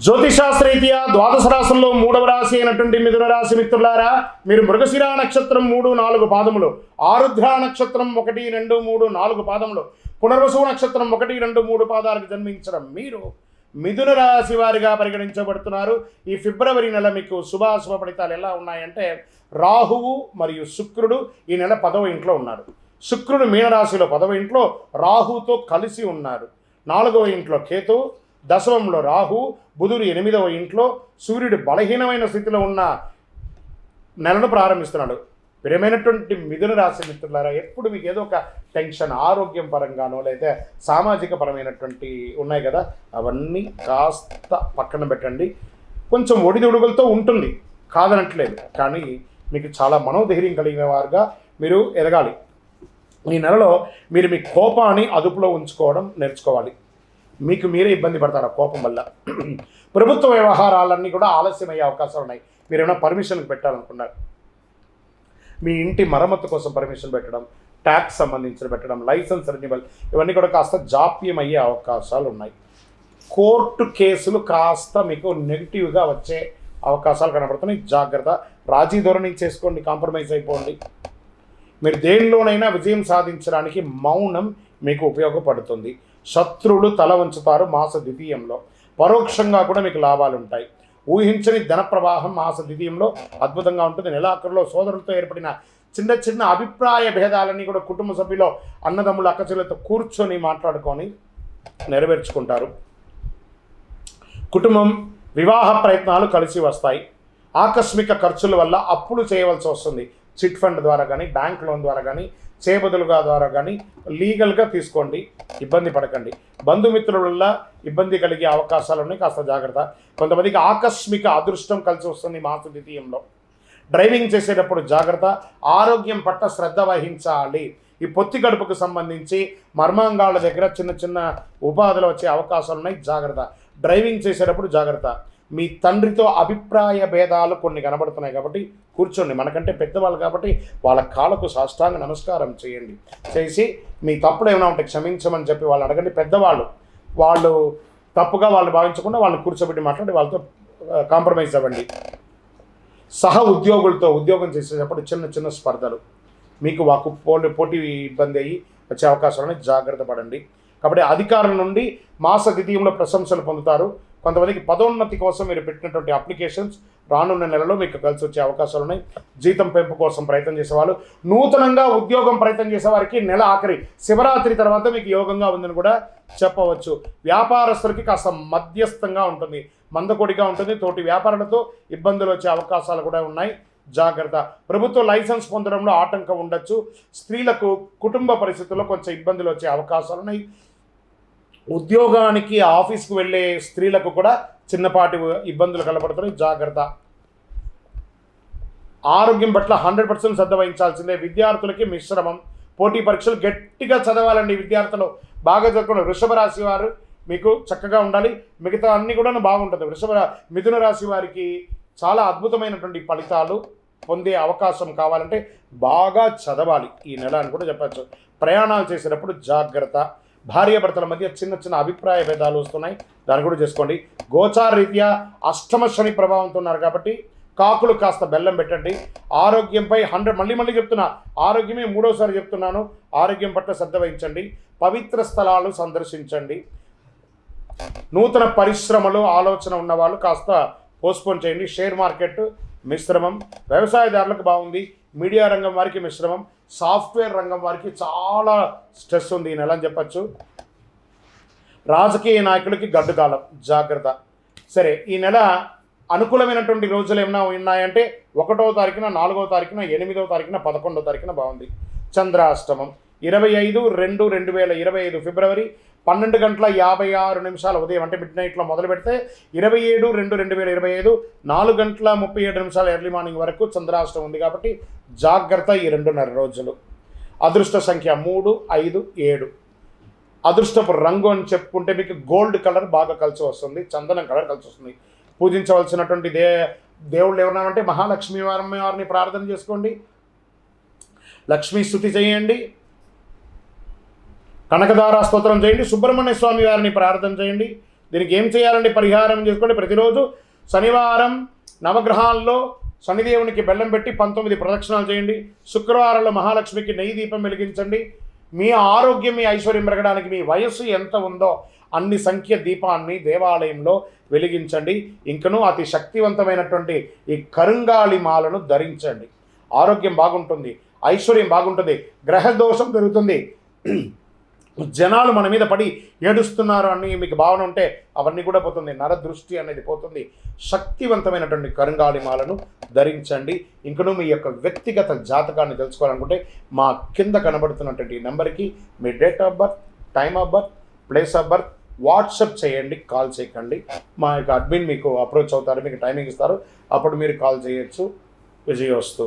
జ్యోతిషాస్త్రరీత్యా ద్వాదశ రాశుల్లో మూడవ రాశి అయినటువంటి మిథున రాశి మిత్రులారా, మీరు మృగశిర నక్షత్రం 3, 4 పాదములు, ఆరుద్ర నక్షత్రం 1, 2, 3, 4 పాదములు, పునర్వసు నక్షత్రం 1, 2, 3 పాదాలకు జన్మించడం మీరు మిథున రాశి వారిగా పరిగణించబడుతున్నారు. ఈ ఫిబ్రవరి నెల మీకు శుభాశుభ ఫలితాలు ఎలా ఉన్నాయంటే, రాహువు మరియు శుక్రుడు ఈ నెల 10వ ఇంట్లో ఉన్నారు. శుక్రుడు మీనరాశిలో 10వ ఇంట్లో రాహుతో కలిసి ఉన్నారు. 4వ ఇంట్లో కేతు, దశమంలో రాహు, బుధుడు 8వ ఇంట్లో, సూర్యుడు బలహీనమైన స్థితిలో ఉన్న నెలను ప్రారంభిస్తున్నాడు. ప్రియమైనటువంటి మిథున రాశి మిత్రులారా, ఎప్పుడు మీకు ఏదో ఒక టెన్షన్, ఆరోగ్యం పరంగానో లేదా సామాజిక పరమైనటువంటి ఉన్నాయి కదా, అవన్నీ కాస్త పక్కన పెట్టండి. కొంచెం ఒడిదుడుగులతో ఉంటుంది, కాదనట్లేదు, కానీ మీకు చాలా మనోధైర్యం కలిగిన వారుగా మీరు ఎదగాలి. ఈ నెలలో మీరు మీ కోపాన్ని అదుపులో ఉంచుకోవడం నేర్చుకోవాలి. మీకు మీరే ఇబ్బంది పడతారు ఆ కోపం వల్ల. ప్రభుత్వ వ్యవహారాలన్నీ కూడా ఆలస్యమయ్యే అవకాశాలు ఉన్నాయి. మీరు ఏమైనా పర్మిషన్కి పెట్టాలనుకున్నారు, మీ ఇంటి మరమ్మతు కోసం పర్మిషన్ పెట్టడం, ట్యాక్స్ సంబంధించిన పెట్టడం, లైసెన్స్ రెన్యువల్, ఇవన్నీ కూడా కాస్త జాప్యం అయ్యే అవకాశాలు ఉన్నాయి. కోర్టు కేసులు కాస్త మీకు నెగిటివ్గా వచ్చే అవకాశాలు కనబడుతున్నాయి. జాగ్రత్త. రాజీ ధోరణి చేసుకోండి, కాంప్రమైజ్ అయిపోండి. మీరు దేనిలోనైనా విజయం సాధించడానికి మౌనం మీకు ఉపయోగపడుతుంది. శత్రువులు తల ఉంచుతారు మాస ద్వితీయంలో. పరోక్షంగా కూడా మీకు లాభాలు ఉంటాయి. ఊహించని ధన ప్రవాహం మాస ద్వితీయంలో అద్భుతంగా ఉంటుంది. నెలాఖరులో సోదరులతో ఏర్పడిన చిన్న చిన్న అభిప్రాయ భేదాలన్నీ కూడా కుటుంబ సభ్యులు, అన్నదమ్ములు, అక్కచెల్లెలతో కూర్చొని మాట్లాడుకొని నెరవేర్చుకుంటారు. కుటుంబం, వివాహ ప్రయత్నాలు కలిసి వస్తాయి. ఆకస్మిక ఖర్చుల వల్ల అప్పులు చేయవలసి వస్తుంది. చిట్ ఫండ్ ద్వారా కానీ, బ్యాంక్ లోన్ ద్వారా కానీ, చేబదులుగా ద్వారా కానీ లీగల్గా తీసుకోండి, ఇబ్బంది పడకండి. బంధుమిత్రుల వల్ల ఇబ్బంది కలిగే అవకాశాలు ఉన్నాయి, కాస్త జాగ్రత్త. కొంతమందికి ఆకస్మిక అదృష్టం కలిసి వస్తుంది మాస ద్వితీయంలో. డ్రైవింగ్ చేసేటప్పుడు జాగ్రత్త. ఆరోగ్యం పట్ల శ్రద్ధ వహించాలి. ఈ పొత్తి గడుపుకు సంబంధించి మర్మాంగాల దగ్గర చిన్న చిన్న ఉపాధులు వచ్చే అవకాశాలు ఉన్నాయి, జాగ్రత్త. డ్రైవింగ్ చేసేటప్పుడు జాగ్రత్త. మీ తండ్రితో అభిప్రాయ భేదాలు కొన్ని కనబడుతున్నాయి కాబట్టి కూర్చోండి. మనకంటే పెద్దవాళ్ళు కాబట్టి వాళ్ళ కాళ్ళకు సాష్టాంగ నమస్కారం చేయండి. చేసి మీ తప్పులు ఏమైనా ఉంటే క్షమించమని చెప్పి వాళ్ళు అడగండి. పెద్దవాళ్ళు, వాళ్ళు తప్పుగా వాళ్ళు భావించకుండా వాళ్ళని కూర్చోబెట్టి మాట్లాడి వాళ్ళతో కాంప్రమైజ్ అవ్వండి. సహ ఉద్యోగులతో ఉద్యోగం చేసేటప్పుడు చిన్న చిన్న స్పర్ధలు, మీకు వాకు పోటీ ఇబ్బంది అయ్యి వచ్చే అవకాశాలని జాగ్రత్త పడండి. కాబట్టి అధికారుల నుండి మాస ద్వితీయంలో ప్రశంసలు పొందుతారు. కొంతమందికి పదోన్నతి కోసం మీరు పెట్టినటువంటి అప్లికేషన్స్ రానున్న నెలలో మీకు కలిసి వచ్చే అవకాశాలు ఉన్నాయి. జీతం పెంపు కోసం ప్రయత్నం చేసేవాళ్ళు, నూతనంగా ఉద్యోగం ప్రయత్నం చేసేవారికి నెల ఆఖరి శివరాత్రి తర్వాత మీకు యోగంగా ఉందని కూడా చెప్పవచ్చు. వ్యాపారస్తులకి కాస్త మధ్యస్థంగా ఉంటుంది, మందకొడిగా ఉంటుంది. తోటి వ్యాపారులతో ఇబ్బందులు వచ్చే అవకాశాలు కూడా ఉన్నాయి, జాగ్రత్త. ప్రభుత్వ లైసెన్స్ పొందడంలో ఆటంకం ఉండొచ్చు. స్త్రీలకు కుటుంబ పరిస్థితుల్లో కొంచెం ఇబ్బందులు వచ్చే అవకాశాలు ఉన్నాయి. ఉద్యోగానికి, ఆఫీస్కు వెళ్ళే స్త్రీలకు కూడా చిన్నపాటి ఇబ్బందులు కనబడుతున్నాయి, జాగ్రత్త. ఆరోగ్యం పట్ల 100% శ్రద్ధ వహించాల్సిందే. విద్యార్థులకి మిశ్రమం. పోటీ పరీక్షలు గట్టిగా చదవాలండి. విద్యార్థులు బాగా చదువుకున్న వృషభ రాశి వారు మీకు చక్కగా ఉండాలి. మిగతా అన్నీ కూడా బాగుంటుంది. మిథున రాశి వారికి చాలా అద్భుతమైనటువంటి ఫలితాలు పొందే అవకాశం కావాలంటే బాగా చదవాలి ఈ నెల అని కూడా చెప్పచ్చు. ప్రయాణాలు చేసేటప్పుడు జాగ్రత్త. భార్యాభర్తల మధ్య చిన్న చిన్న అభిప్రాయ భేదాలు వస్తున్నాయి, దాన్ని కూడా చేసుకోండి. గోచార రీత్యా అష్టమ శని ప్రభావంతో ఉన్నారు కాబట్టి కాకులు కాస్త బెల్లం పెట్టండి. ఆరోగ్యంపై మళ్ళీ చెప్తున్నా, ఆరోగ్యమే 3వసారి చెప్తున్నాను, ఆరోగ్యం పట్ల శ్రద్ధ వహించండి. పవిత్ర స్థలాలు సందర్శించండి. నూతన పరిశ్రమలు ఆలోచన ఉన్నవాళ్ళు కాస్త పోస్ట్పోన్ చేయండి. షేర్ మార్కెట్ మిశ్రమం. వ్యవసాయదారులకు బాగుంది. మీడియా రంగం వారికి మిశ్రమం. సాఫ్ట్వేర్ రంగం వారికి చాలా స్ట్రెస్ ఉంది ఈ నెల అని చెప్పచ్చు. రాజకీయ నాయకులకి గడ్డు కాలం, జాగ్రత్త. సరే, ఈ నెల అనుకూలమైనటువంటి రోజులు ఏమైనా ఉన్నాయంటే 1వ తారీఖున, 4వ తారీఖున, 8వ తారీఖున, 11వ తారీఖున బాగుంది. చంద్రాష్టమం 25/2/2025 ఫిబ్రవరి 12:56 ఉదయం అంటే మిడ్ నైట్లో మొదలు పెడితే 27/2/2025 4:37 ఎర్లీ మార్నింగ్ వరకు చంద్రాష్టమం ఉంది కాబట్టి జాగ్రత్త ఈ 2.5 రోజులు. అదృష్ట సంఖ్య 3, 5, 7. అదృష్టపు రంగు అని చెప్పుకుంటే మీకు గోల్డ్ కలర్ బాగా కలిసి వస్తుంది, చందనం కలర్ కలిసి వస్తుంది. పూజించవలసినటువంటి దేవుళ్ళు ఎవరన్నామంటే మహాలక్ష్మి వారిని ప్రార్థన చేసుకోండి, లక్ష్మీ స్తుతి చేయండి, కనకదార స్తోత్రం చేయండి, సుబ్రహ్మణ్య స్వామి వారిని ప్రార్థన చేయండి, దీనికి ఏం చేయాలండి? పరిహారం చేసుకోండి. ప్రతిరోజు శనివారం నవగ్రహాల్లో శనిదేవునికి బెల్లం పెట్టి 19 ప్రదక్షిణాలు చేయండి. శుక్రవారంలో మహాలక్ష్మికి నెయ్యి దీపం వెలిగించండి. మీ ఆరోగ్యం, మీ ఐశ్వర్యం పెరగడానికి మీ వయస్సు ఎంత ఉందో అన్ని సంఖ్య దీపాన్ని దేవాలయంలో వెలిగించండి. ఇంకనూ అతి శక్తివంతమైనటువంటి ఈ కరుంగాళి మాలను ధరించండి. ఆరోగ్యం బాగుంటుంది, ఐశ్వర్యం బాగుంటుంది, గ్రహ దోషం పెరుగుతుంది. జనాలు మన మీద పడి ఏడుస్తున్నారు అని మీకు భావన ఉంటే అవన్నీ కూడా పోతుంది. నరదృష్టి అనేది పోతుంది. శక్తివంతమైనటువంటి కరుంగాళి మాలను ధరించండి. ఇంకనూ మీ యొక్క వ్యక్తిగత జాతకాన్ని తెలుసుకోవాలనుకుంటే మా కింద కనబడుతున్నటువంటి నెంబర్కి మీ date of birth, time of birth, place of birth WhatsApp చేయండి, కాల్ చేయకండి. మా యొక్క అడ్మిన్ మీకు అప్రోచ్ అవుతారు, మీకు టైమింగ్ ఇస్తారు, అప్పుడు మీరు కాల్ చేయొచ్చు. విజయోస్తు.